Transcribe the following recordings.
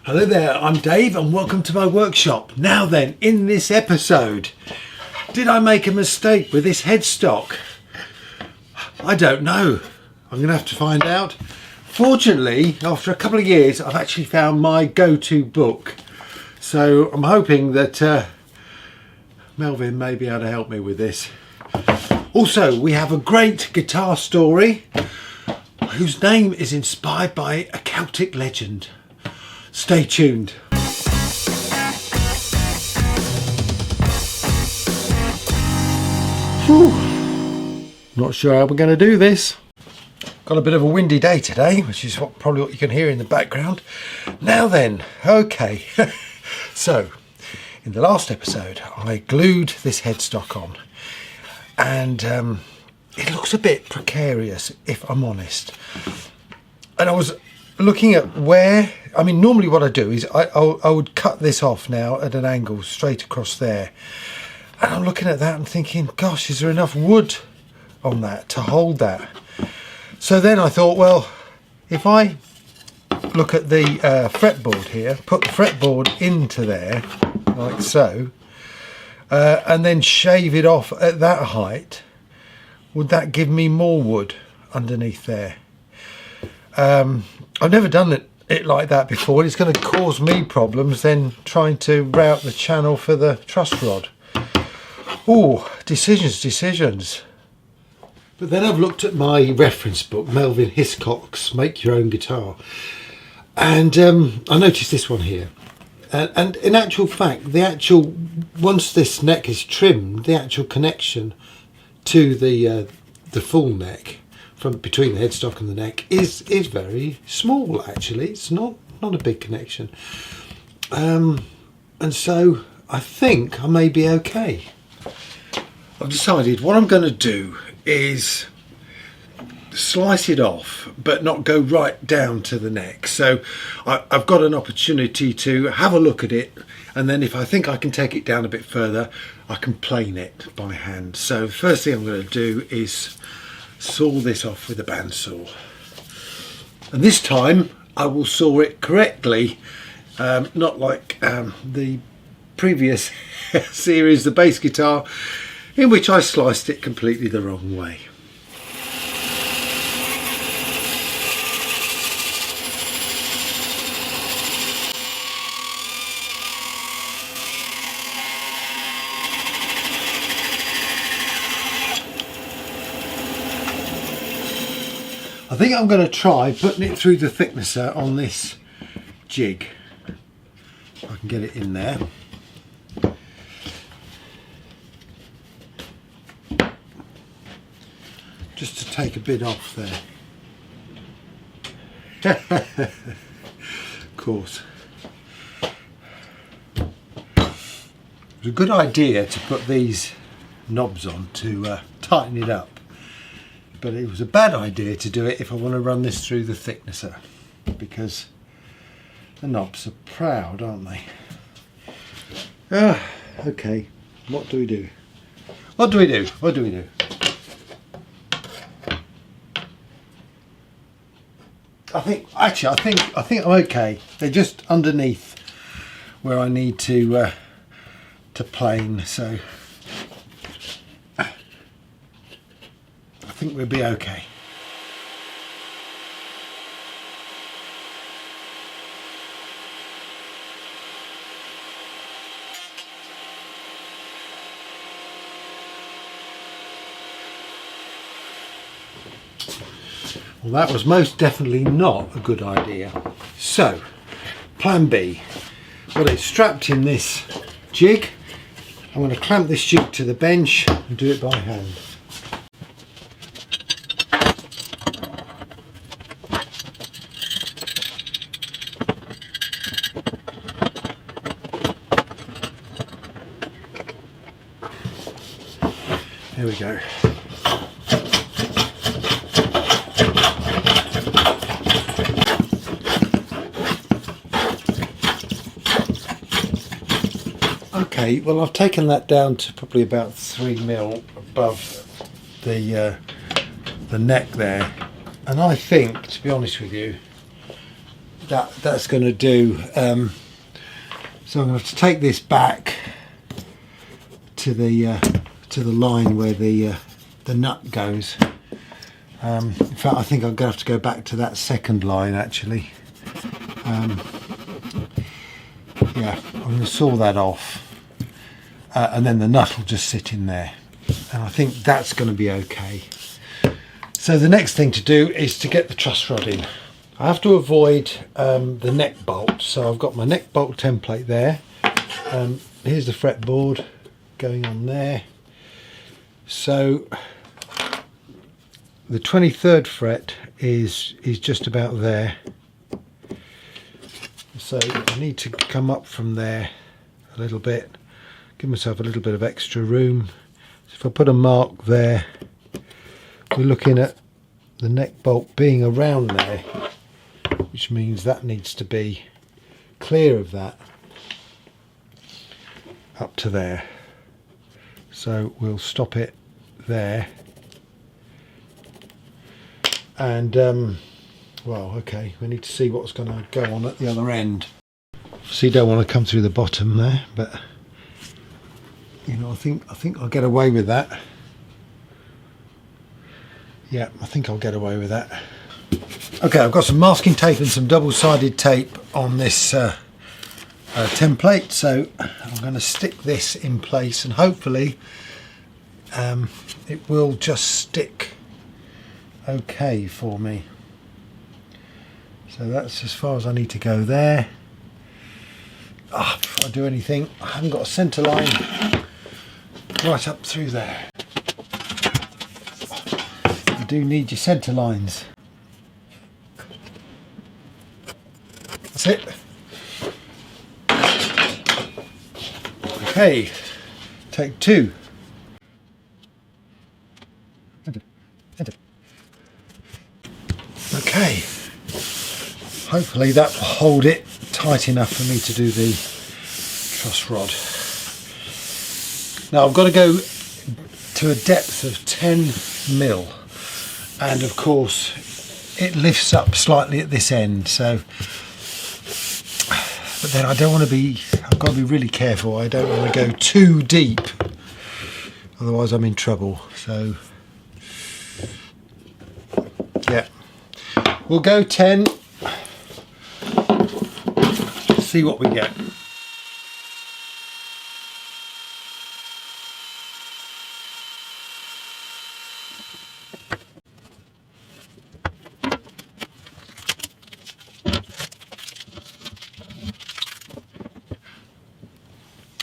Hello there, I'm Dave and welcome to my workshop. Now then, in this episode, did I make a mistake with this headstock? I don't know. I'm going to have to find out. Fortunately, after a couple of years, I've actually found my go-to book. So I'm hoping that Melvin may be able to help me with this. Also, we have a great guitar story whose name is inspired by a Celtic legend. Stay tuned. Whew. Not sure how we're going to do this. Got a bit of a windy day today, which is probably what you can hear in the background. Now then, okay. So, in the last episode, I glued this headstock on, and it looks a bit precarious, if I'm honest. And I was looking at where, I mean, normally what I do is I would cut this off now at an angle straight across there. And I'm looking at that and thinking, gosh, is there enough wood on that to hold that? So then I thought, well, if I look at the fretboard here, put the fretboard into there, like so, and then shave it off at that height, would that give me more wood underneath there? I've never done it like that before, and it's going to cause me problems then trying to route the channel for the truss rod. Oh, decisions. But then I've looked at my reference book, Melvin Hiscock's Make Your Own Guitar, and I noticed this one here. And in actual fact, once this neck is trimmed, the actual connection to the full neck from between the headstock and the neck is very small. Actually, it's not a big connection, and so I think I may be okay. I've decided what I'm going to do is slice it off but not go right down to the neck. So I've got an opportunity to have a look at it, and then if I think I can take it down a bit further, I can plane it by hand. So first thing I'm going to do is saw this off with a bandsaw, and this time I will saw it correctly, not like the previous series, the bass guitar, in which I sliced it completely the wrong way. I think I'm going to try putting it through the thicknesser on this jig. If I can get it in there. Just to take a bit off there. Of course. It was a good idea to put these knobs on to tighten it up. But it was a bad idea to do it if I want to run this through the thicknesser, because the knobs are proud, aren't they? Okay, what do we do? What do we do? I think I'm okay. They're just underneath where I need to plane, so I think we'll be okay. Well, that was most definitely not a good idea. So, plan B. Well, it's strapped in this jig. I'm going to clamp this jig to the bench and do it by hand. There we go. Okay, well, I've taken that down to probably about 3mm above the neck there, and I think, to be honest with you, that's going to do. So I'm going to have to take this back to the line where the nut goes. In fact, I think I'm going to have to go back to that second line actually. Yeah, I'm going to saw that off, and then the nut will just sit in there, and I think that's going to be okay. So the next thing to do is to get the truss rod in. I have to avoid the neck bolt, so I've got my neck bolt template there. Here's the fretboard going on there. So the 23rd fret is just about there. So I need to come up from there a little bit, give myself a little bit of extra room. So if I put a mark there, we're looking at the neck bolt being around there, which means that needs to be clear of that up to there. So we'll stop it there, and well, okay, we need to see what's going to go on at the other end. So you don't want to come through the bottom there, but you know, I think I'll get away with that. Yeah, I think I'll get away with that. Okay, I've got some masking tape and some double-sided tape on this template, so I'm going to stick this in place, and hopefully it will just stick okay for me. So that's as far as I need to go there. Before I do anything, I haven't got a centre line right up through there. You do need your centre lines. That's it. Okay, take two. Okay, hopefully that will hold it tight enough for me to do the truss rod. Now I've got to go to a depth of 10 mil, and of course it lifts up slightly at this end, so but then I don't want to be, I've got to be really careful, I don't want to go too deep, otherwise I'm in trouble. So yeah, we'll go 10, see what we get.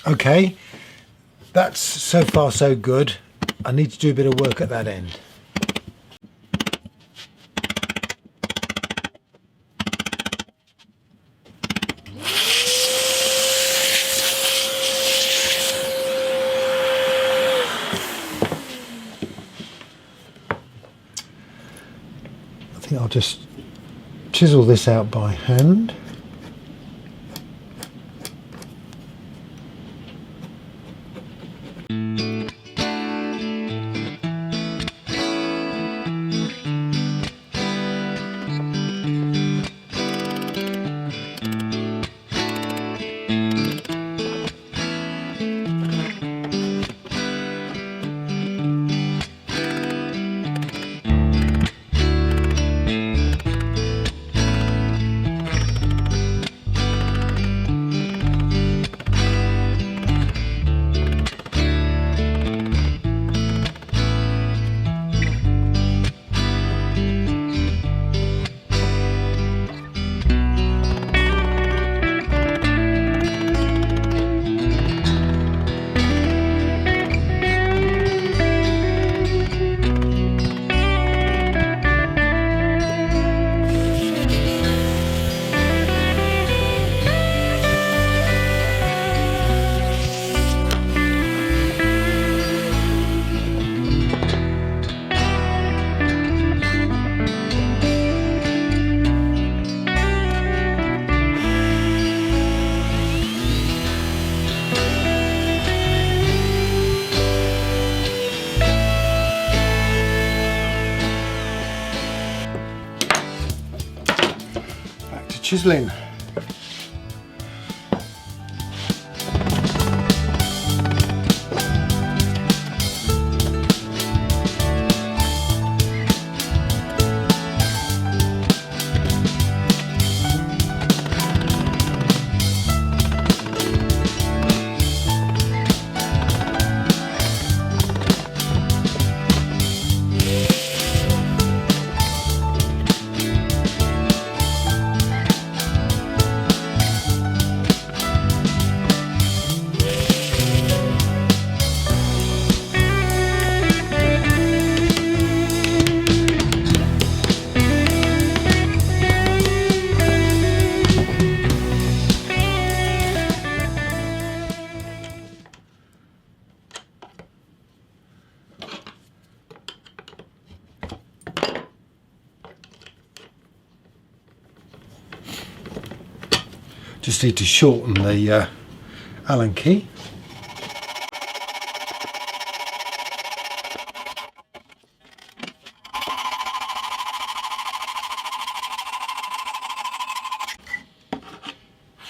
Okay, that's so far so good. I need to do a bit of work at that end. I think I'll just chisel this out by hand. chiseling. Just need to shorten the Allen key.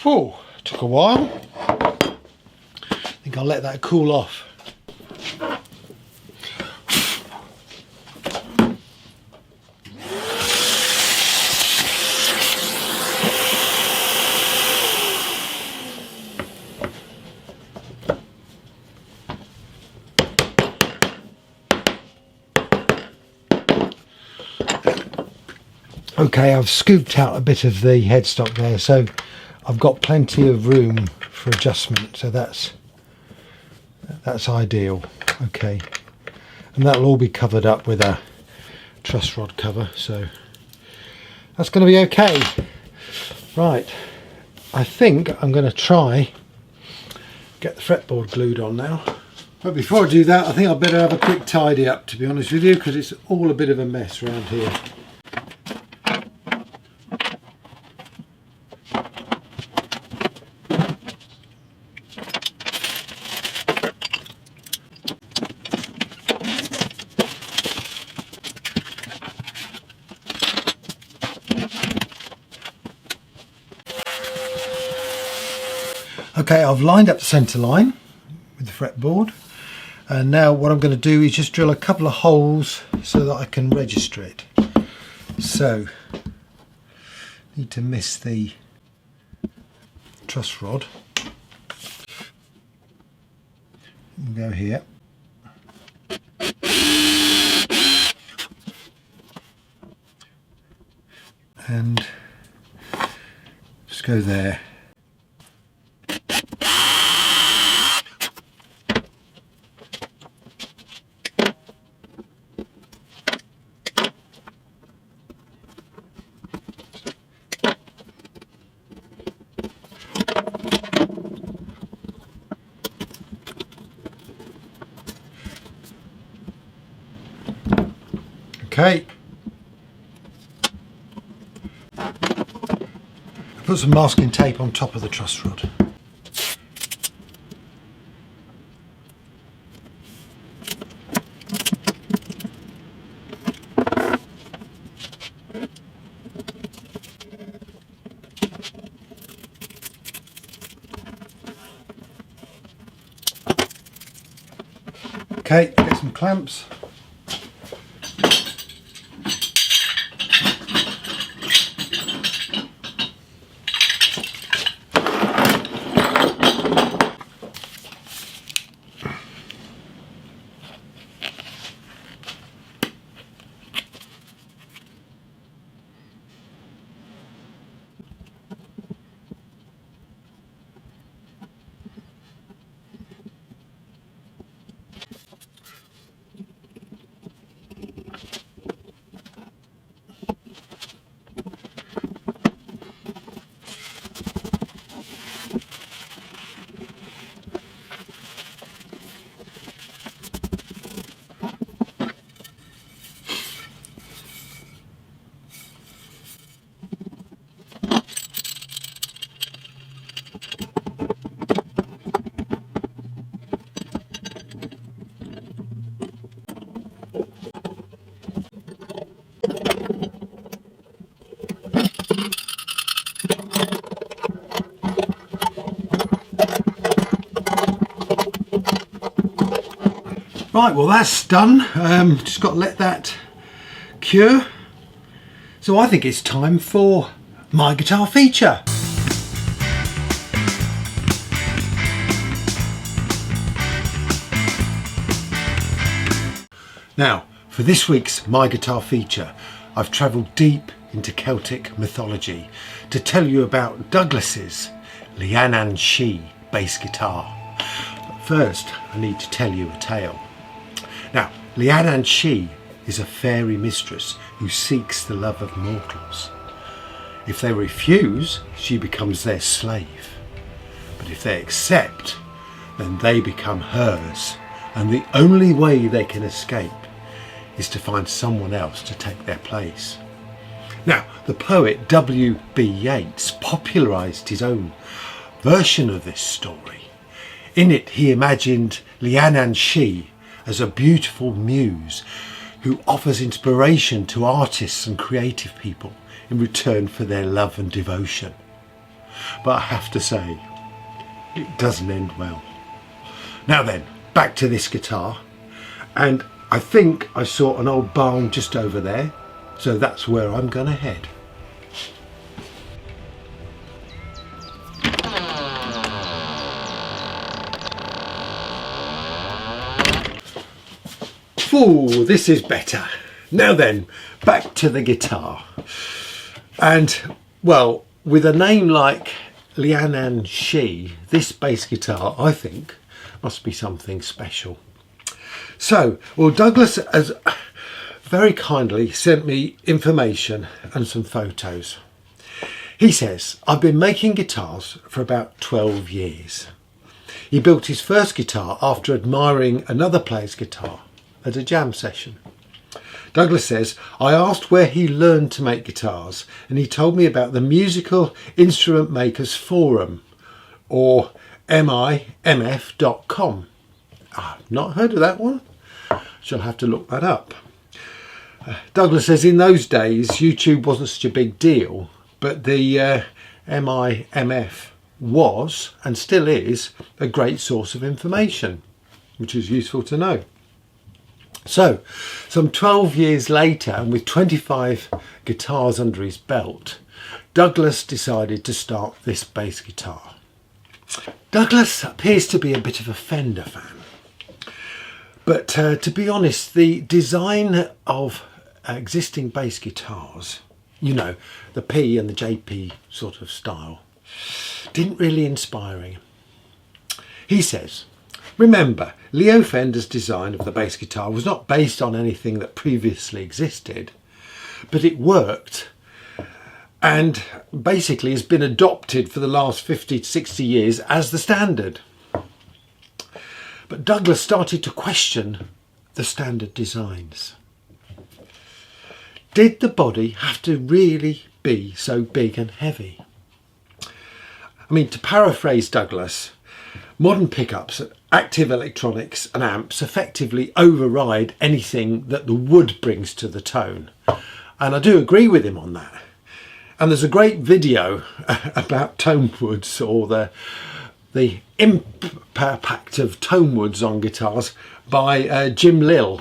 Whew, took a while. I think I'll let that cool off. Okay, I've scooped out a bit of the headstock there, so I've got plenty of room for adjustment, so that's ideal. Okay, and that'll all be covered up with a truss rod cover, so that's going to be okay. Right, I think I'm going to try get the fretboard glued on now. But before I do that, I think I'd better have a quick tidy up, to be honest with you, because it's all a bit of a mess around here. Okay, I've lined up the centre line with the fretboard, and now what I'm going to do is just drill a couple of holes so that I can register it. So, need to miss the truss rod. Go here. And just go there. Okay, I put some masking tape on top of the truss rod. Okay, get some clamps. Right, well that's done. Just got to let that cure. So I think it's time for my guitar feature. Now, for this week's My Guitar feature, I've travelled deep into Celtic mythology to tell you about Douglas's Liananhn bass guitar. But first, I need to tell you a tale. Now, Liananhn is a fairy mistress who seeks the love of mortals. If they refuse, she becomes their slave. But if they accept, then they become hers, and the only way they can escape is to find someone else to take their place. Now, the poet W.B. Yeats popularised his own version of this story. In it, he imagined Liananhn as a beautiful muse who offers inspiration to artists and creative people in return for their love and devotion. But I have to say, it doesn't end well. Now then, back to this guitar, and I think I saw an old barn just over there, so that's where I'm going to head. Ooh, this is better. Now then, back to the guitar. And, well, with a name like Liananhn, this bass guitar, I think, must be something special. So, well, Douglas has very kindly sent me information and some photos. He says, I've been making guitars for about 12 years. He built his first guitar after admiring another player's guitar at a jam session. Douglas says, I asked where he learned to make guitars, and he told me about the Musical Instrument Makers Forum, or mimf.com. I've not heard of that one. Shall have to look that up. Douglas says in those days YouTube wasn't such a big deal, but the MIMF was, and still is, a great source of information, which is useful to know. So, some 12 years later, and with 25 guitars under his belt, Douglas decided to start this bass guitar. Douglas appears to be a bit of a Fender fan. But to be honest, the design of existing bass guitars, you know, the P and the JP sort of style, didn't really inspire him. He says, remember, Leo Fender's design of the bass guitar was not based on anything that previously existed, but it worked and basically has been adopted for the last 50 to 60 years as the standard. But Douglas started to question the standard designs. Did the body have to really be so big and heavy? I mean, to paraphrase Douglas, modern pickups, active electronics and amps effectively override anything that the wood brings to the tone. And I do agree with him on that. And there's a great video about tone woods, or the impact of tone woods on guitars, by Jim Lill.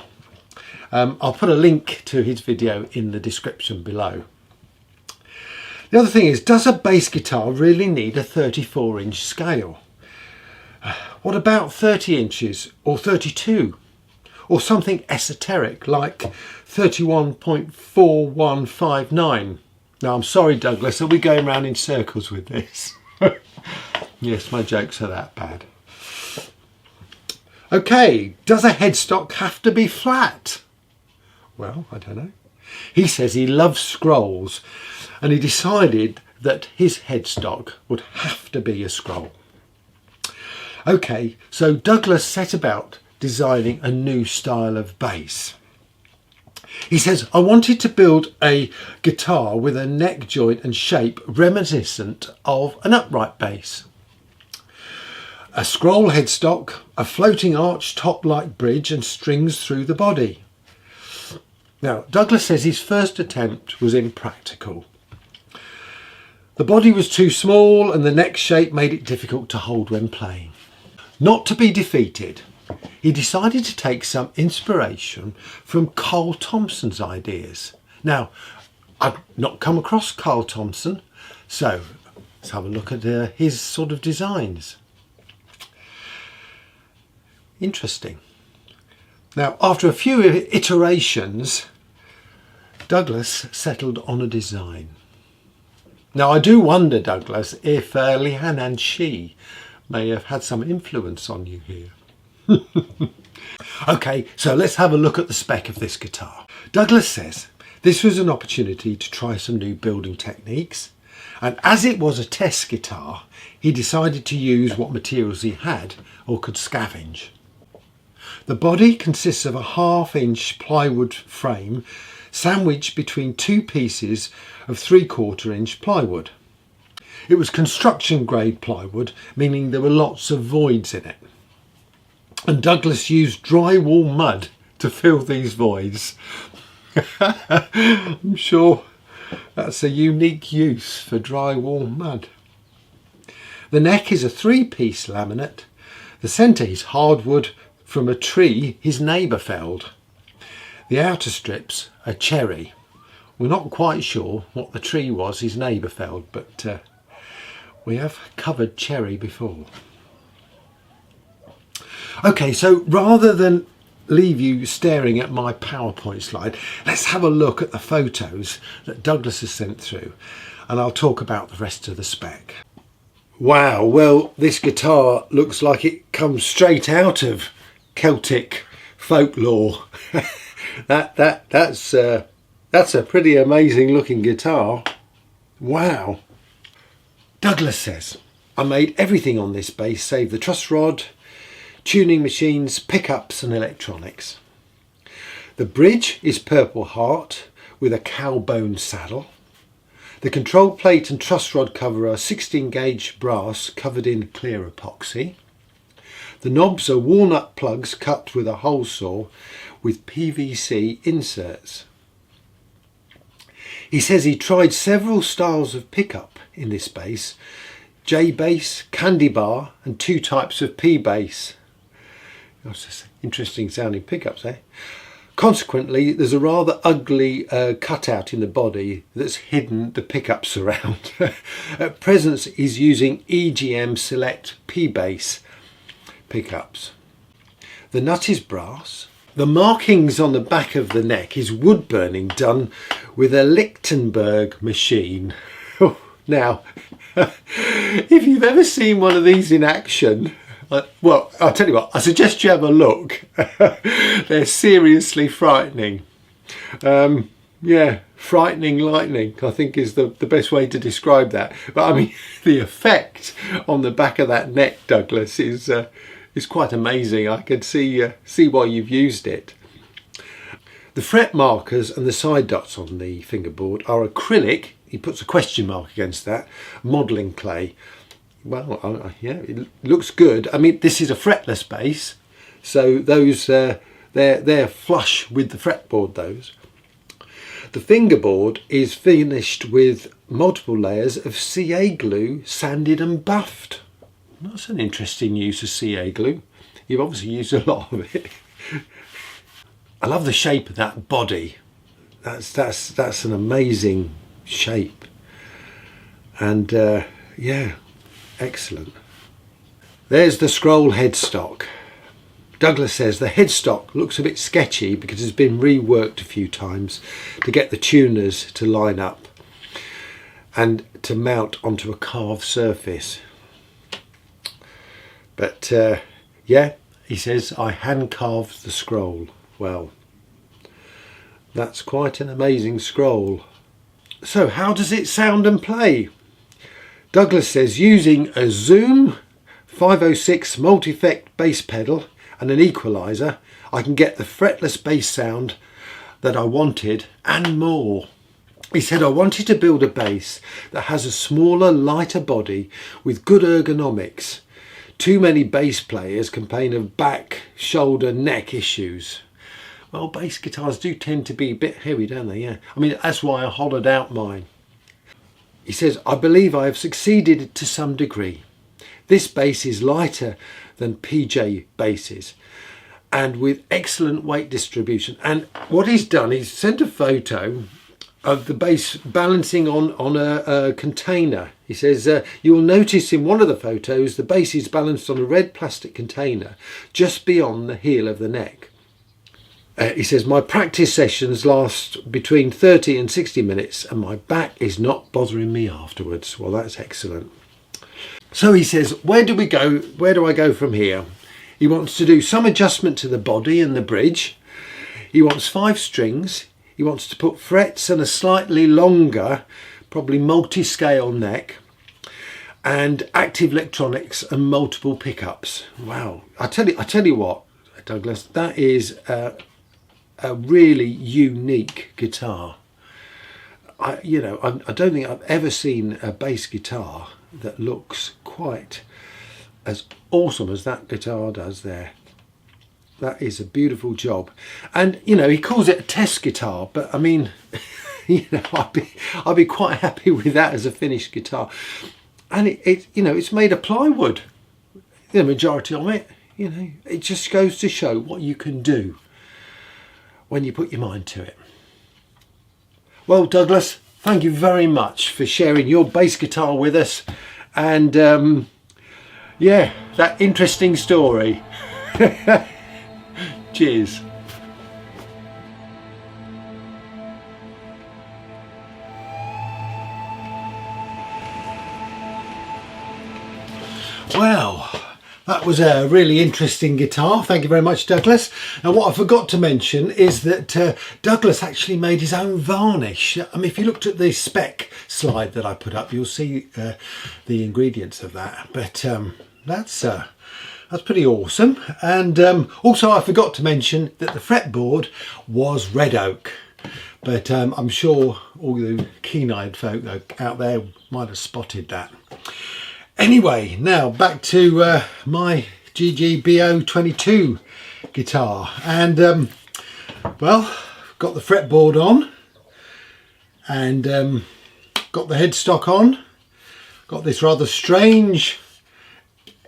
I'll put a link to his video in the description below. The other thing is, does a bass guitar really need a 34-inch scale? What about 30 inches or 32? Or something esoteric like 31.4159? Now, I'm sorry, Douglas, are we going round in circles with this? Yes, my jokes are that bad. Okay, does a headstock have to be flat? Well, I don't know. He says he loves scrolls, and he decided that his headstock would have to be a scroll. Okay, so Douglas set about designing a new style of bass. He says, I wanted to build a guitar with a neck joint and shape reminiscent of an upright bass. A scroll headstock, a floating arch top like bridge and strings through the body. Now, Douglas says his first attempt was impractical. The body was too small and the neck shape made it difficult to hold when playing. Not to be defeated, he decided to take some inspiration from Carl Thompson's ideas. Now, I've not come across Carl Thompson, so let's have a look at his sort of designs. Interesting. Now, after a few iterations, Douglas settled on a design. Now, I do wonder, Douglas, if Liananhn may have had some influence on you here. Okay, so let's have a look at the spec of this guitar. Douglas says this was an opportunity to try some new building techniques, and as it was a test guitar, he decided to use what materials he had or could scavenge. The body consists of a 1/2-inch plywood frame sandwiched between two pieces of 3/4-inch plywood. It was construction grade plywood, meaning there were lots of voids in it. And Douglas used drywall mud to fill these voids. I'm sure that's a unique use for drywall mud. The neck is a 3-piece laminate. The centre is hardwood from a tree his neighbour felled. The outer strips are cherry. We're not quite sure what the tree was his neighbour felled, but we have covered cherry before. Okay, so rather than leave you staring at my PowerPoint slide, let's have a look at the photos that Douglas has sent through, and I'll talk about the rest of the spec. Wow, well, this guitar looks like it comes straight out of Celtic folklore. That's a pretty amazing looking guitar. Wow. Douglas says, I made everything on this bass save the truss rod, tuning machines, pickups and electronics. The bridge is purple heart with a cowbone saddle. The control plate and truss rod cover are 16 gauge brass covered in clear epoxy. The knobs are walnut plugs cut with a hole saw with PVC inserts. He says he tried several styles of pickup in this bass, J bass, candy bar and 2 types of P bass. That's interesting sounding pickups, eh? Consequently, there's a rather ugly cutout in the body that's hidden the pickups around. At present, he's using EGM Select P bass pickups. The nut is brass. The markings on the back of the neck is wood burning done with a Lichtenberg machine. Now, if you've ever seen one of these in action, well, I'll tell you what, I suggest you have a look. They're seriously frightening. Yeah, frightening lightning, I think is the best way to describe that. But I mean, the effect on the back of that neck, Douglas, is quite amazing. I can see why you've used it. The fret markers and the side dots on the fingerboard are acrylic. He puts a question mark against that. Modelling clay. Well, yeah, it looks good. I mean, this is a fretless bass, so those they're flush with the fretboard. Those. The fingerboard is finished with multiple layers of CA glue, sanded and buffed. That's an interesting use of CA glue. You've obviously used a lot of it. I love the shape of that body. That's an amazing shape. And yeah, excellent. There's the scroll headstock. Douglas says the headstock looks a bit sketchy because it's been reworked a few times to get the tuners to line up and to mount onto a carved surface. But yeah, he says, I hand carved the scroll. Well, that's quite an amazing scroll. So how does it sound and play? Douglas says, using a Zoom 506 multi-effect bass pedal and an equaliser, I can get the fretless bass sound that I wanted and more. He said, I wanted to build a bass that has a smaller, lighter body with good ergonomics. Too many bass players complain of back, shoulder, neck issues. Well, bass guitars do tend to be a bit heavy, don't they? Yeah. I mean, that's why I hollowed out mine. He says, I believe I have succeeded to some degree. This bass is lighter than PJ basses and with excellent weight distribution. And what he's done, he's sent a photo of the bass balancing on a container. He says, you will notice in one of the photos the bass is balanced on a red plastic container just beyond the heel of the neck. He says, my practice sessions last between 30 and 60 minutes and my back is not bothering me afterwards. Well, that's excellent. So he says, where do we go? Where do I go from here? He wants to do some adjustment to the body and the bridge. He wants 5 strings. He wants to put frets and a slightly longer, probably multi-scale neck, and active electronics and multiple pickups. Wow! I tell you what, Douglas, that is a really unique guitar. I don't think I've ever seen a bass guitar that looks quite as awesome as that guitar does there. That is a beautiful job. And he calls it a test guitar, but I mean, I'd be quite happy with that as a finished guitar. And it's made of plywood, the majority of it. It just goes to show what you can do when you put your mind to it. Well, Douglas, thank you very much for sharing your bass guitar with us, and yeah, that interesting story. Cheers. Wow, that was a really interesting guitar. Thank you very much, Douglas. And what I forgot to mention is that Douglas actually made his own varnish. I mean, if you looked at the spec slide that I put up, you'll see the ingredients of that. But that's pretty awesome. And also I forgot to mention that the fretboard was red oak, but I'm sure all the keen-eyed folk out there might have spotted that. Anyway, now back to my GGBO22 guitar, and well, got the fretboard on, and got the headstock on, got this rather strange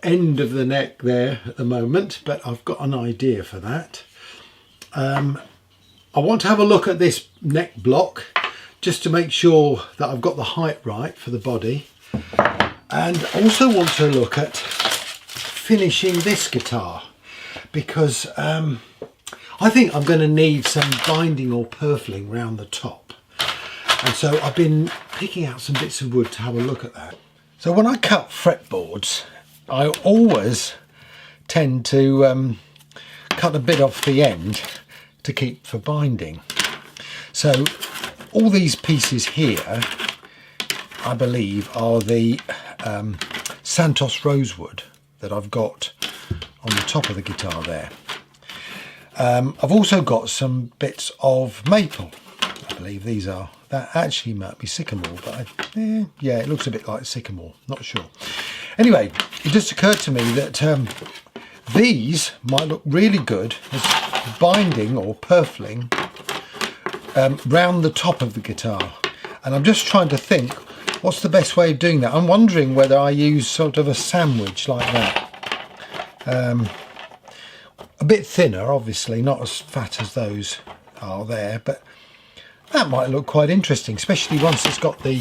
end of the neck there at the moment, but I've got an idea for that. I want to have a look at this neck block just to make sure that I've got the height right for the body, and also want to look at finishing this guitar, because I think I'm going to need some binding or purfling round the top, and so I've been picking out some bits of wood to have a look at that. So when I cut fretboards, I always tend to cut a bit off the end to keep for binding. So all these pieces here, I believe, are the Santos rosewood that I've got on the top of the guitar there. I've also got some bits of maple. I believe these are. That actually might be sycamore, but yeah, it looks a bit like sycamore, not sure. Anyway, it just occurred to me that these might look really good as binding or purfling round the top of the guitar. And I'm just trying to think, what's the best way of doing that? I'm wondering whether I use sort of a sandwich like that. A bit thinner, obviously, not as fat as those are there, but that might look quite interesting, especially once it's got the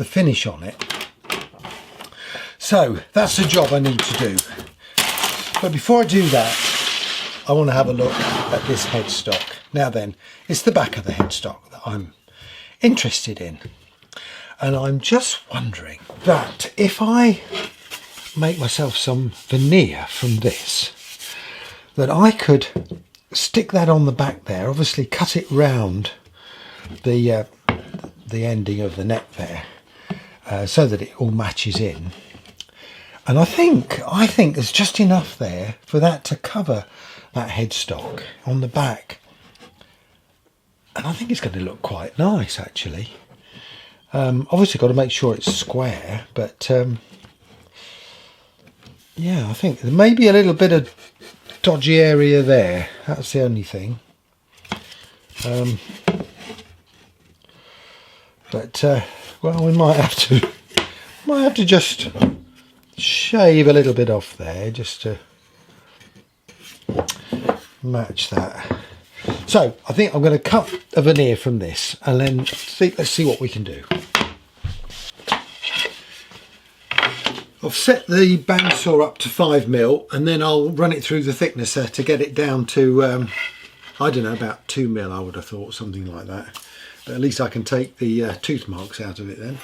finish on it. So that's the job I need to do. But before I do that, I want to have a look at this headstock. Now then, it's the back of the headstock that I'm interested in. And I'm just wondering that if I make myself some veneer from this, that I could stick that on the back there, obviously cut it round the ending of the neck there, so that it all matches in. And I think there's just enough there for that to cover that headstock on the back. And I think it's going to look quite nice, actually. Obviously got to make sure it's square, but yeah, I think there may be a little bit of dodgy area there. That's the only thing. But well, we might have to just shave a little bit off there just to match that. So I think I'm going to cut a veneer from this and then let's see what we can do. I've set the bandsaw up to 5mm and then I'll run it through the thicknesser to get it down to I don't know, about 2mm I would have thought, something like that. But at least I can take the tooth marks out of it then.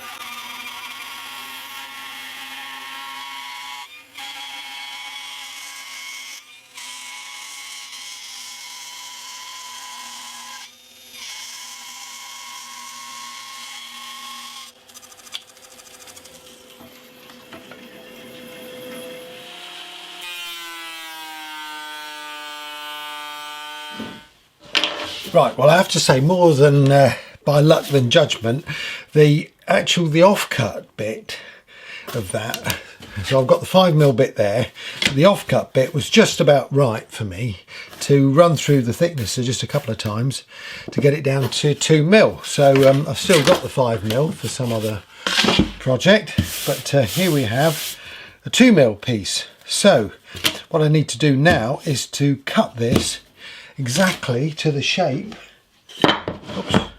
Right, well I have to say, more than by luck than judgment, the offcut bit of that, so I've got the 5mm bit there, the offcut bit was just about right for me to run through the thicknesser just a couple of times to get it down to 2mm. So I've still got the 5mm for some other project, but here we have a 2mm piece. So what I need to do now is to cut this exactly to the shape of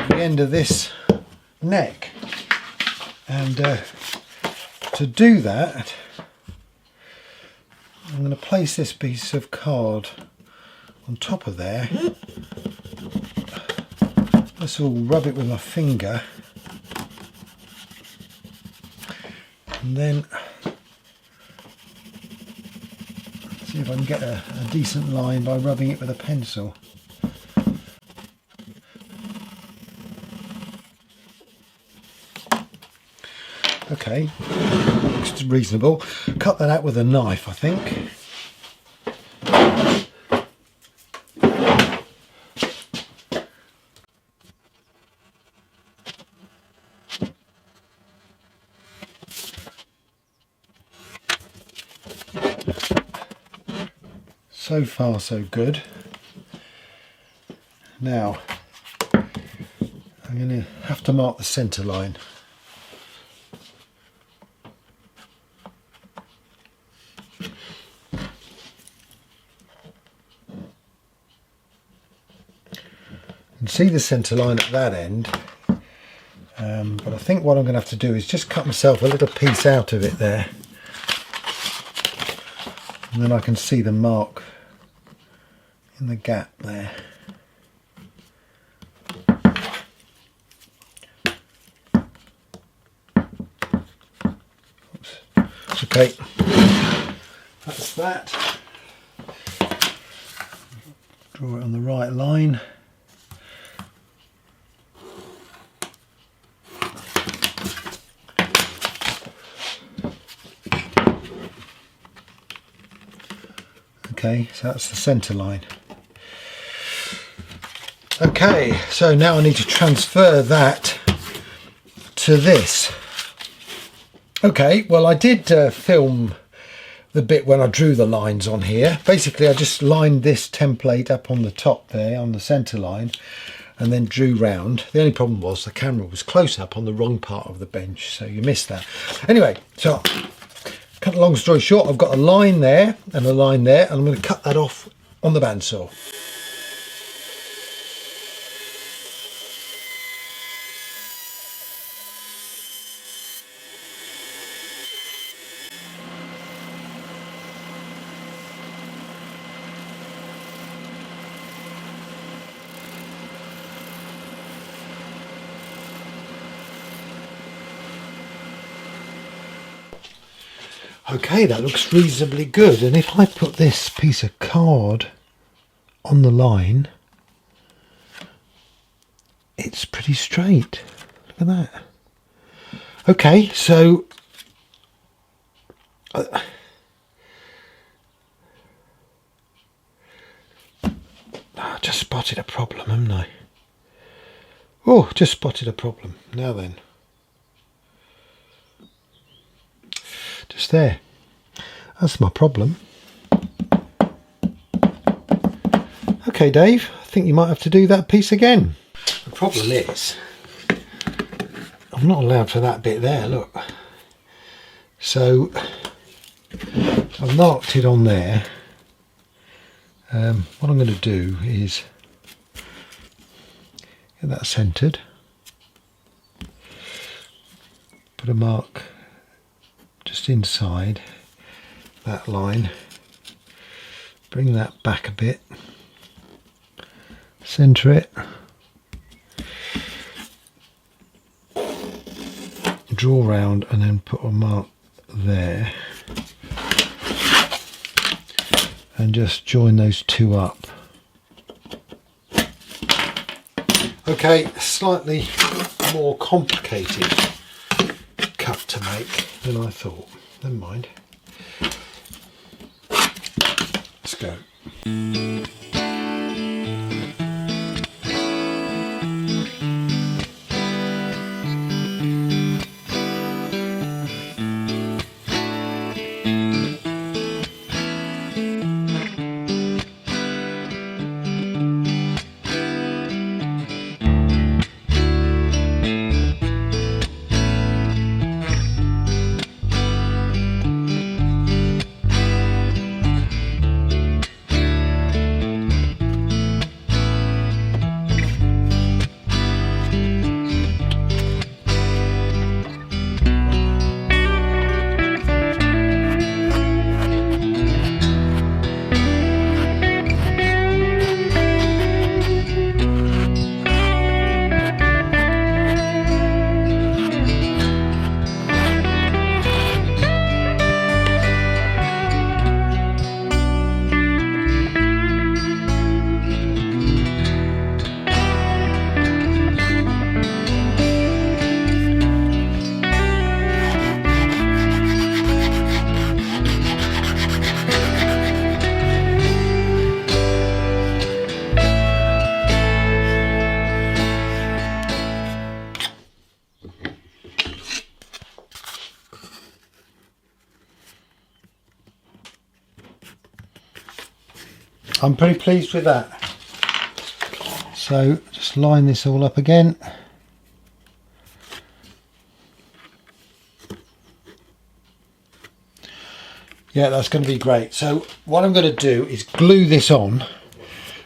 the end of this neck, and to do that I'm going to place this piece of card on top of there. First of all, rub it with my finger and then see if I can get a decent line by rubbing it with a pencil. Okay, looks reasonable. Cut that out with a knife, I think. So far so good. Now I'm going to have to mark the centre line. You can see the centre line at that end, but I think what I'm going to have to do is just cut myself a little piece out of it there, and then I can see the mark in the gap there. Oops. Okay, that's that. Draw it on the right line. Okay, so that's the centre line. Okay, so now I need to transfer that to this. Okay, well I did film the bit when I drew the lines on here. Basically I just lined this template up on the top there, on the centre line, and then drew round. The only problem was the camera was close up on the wrong part of the bench, so you missed that. Anyway, so cut a long story short, I've got a line there and a line there, and I'm going to cut that off on the bandsaw. Okay, that looks reasonably good, and if I put this piece of card on the line, it's pretty straight. Look at that. Okay, so I just spotted a problem, haven't I? Oh, just spotted a problem. Now then. Just there. That's my problem. Okay, Dave, I think you might have to do that piece again. The problem is, I'm not allowed for that bit there, look. So I've marked it on there. What I'm going to do is get that centred, put a mark just inside that line, bring that back a bit, centre it, draw round and then put a mark there and just join those two up. Okay, slightly more complicated cut to make than I thought. Never mind. Let's go. I'm pretty pleased with that. So just line this all up again. Yeah, that's going to be great. So what I'm going to do is glue this on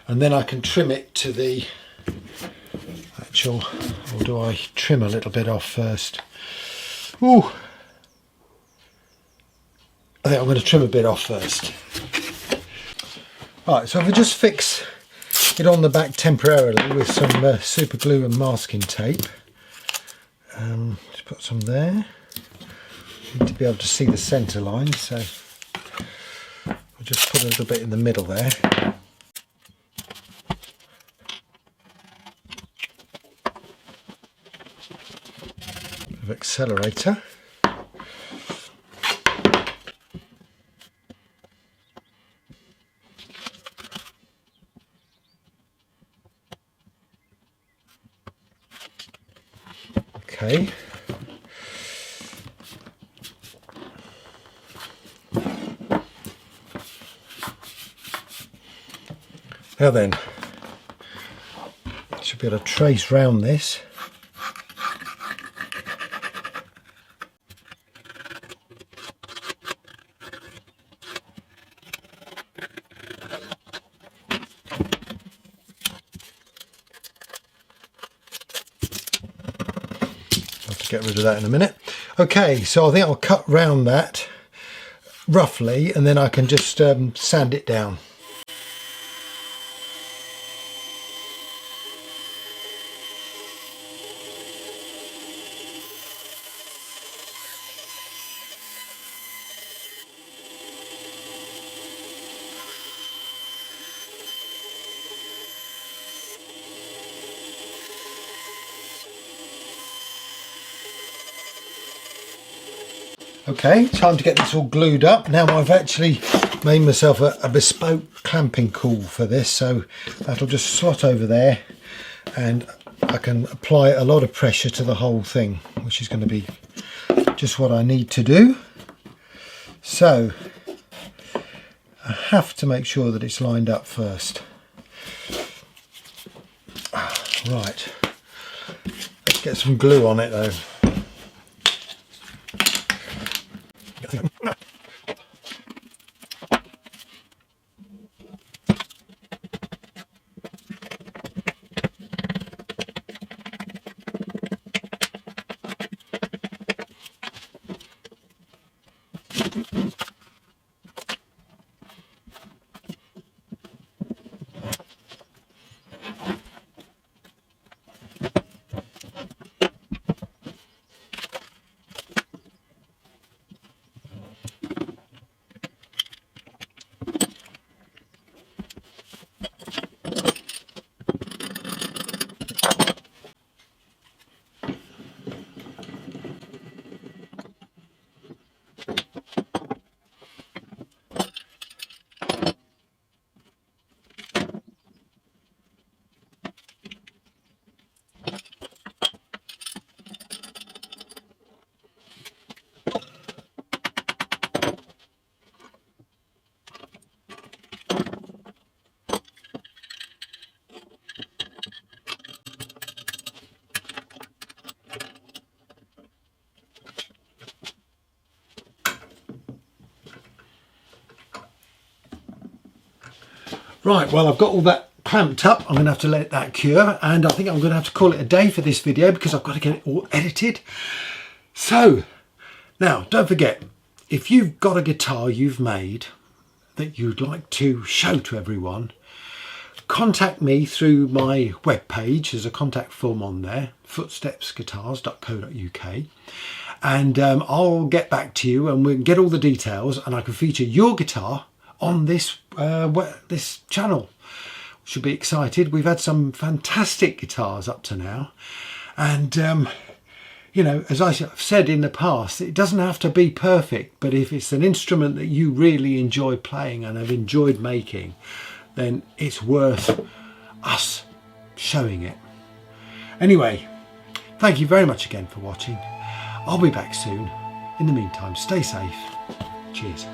and then I can trim it to the actual, or do I trim a little bit off first? Ooh, I think I'm going to trim a bit off first. Right, so if I just fix it on the back temporarily with some super glue and masking tape, just put some there. Need to be able to see the centre line, so I'll just put a little bit in the middle there. Bit of accelerator. Okay. Now then, should be able to trace round this. Get rid of that in a minute. Okay, so I think I'll cut round that roughly and then I can just sand it down. Okay, time to get this all glued up. Now I've actually made myself a bespoke clamping cool for this, so that'll just slot over there and I can apply a lot of pressure to the whole thing, which is going to be just what I need to do. So I have to make sure that it's lined up first. Right, let's get some glue on it though. Right, well, I've got all that clamped up. I'm going to have to let that cure, and I think I'm going to have to call it a day for this video because I've got to get it all edited. So, now, don't forget, if you've got a guitar you've made that you'd like to show to everyone, contact me through my webpage. There's a contact form on there, footstepsguitars.co.uk, and I'll get back to you and we'll get all the details, and I can feature your guitar on this this channel. Should be excited. We've had some fantastic guitars up to now, and you know, as I've said in the past, it doesn't have to be perfect, but if it's an instrument that you really enjoy playing and have enjoyed making, then it's worth us showing it. Anyway, thank you very much again for watching. I'll be back soon. In the meantime, stay safe. Cheers.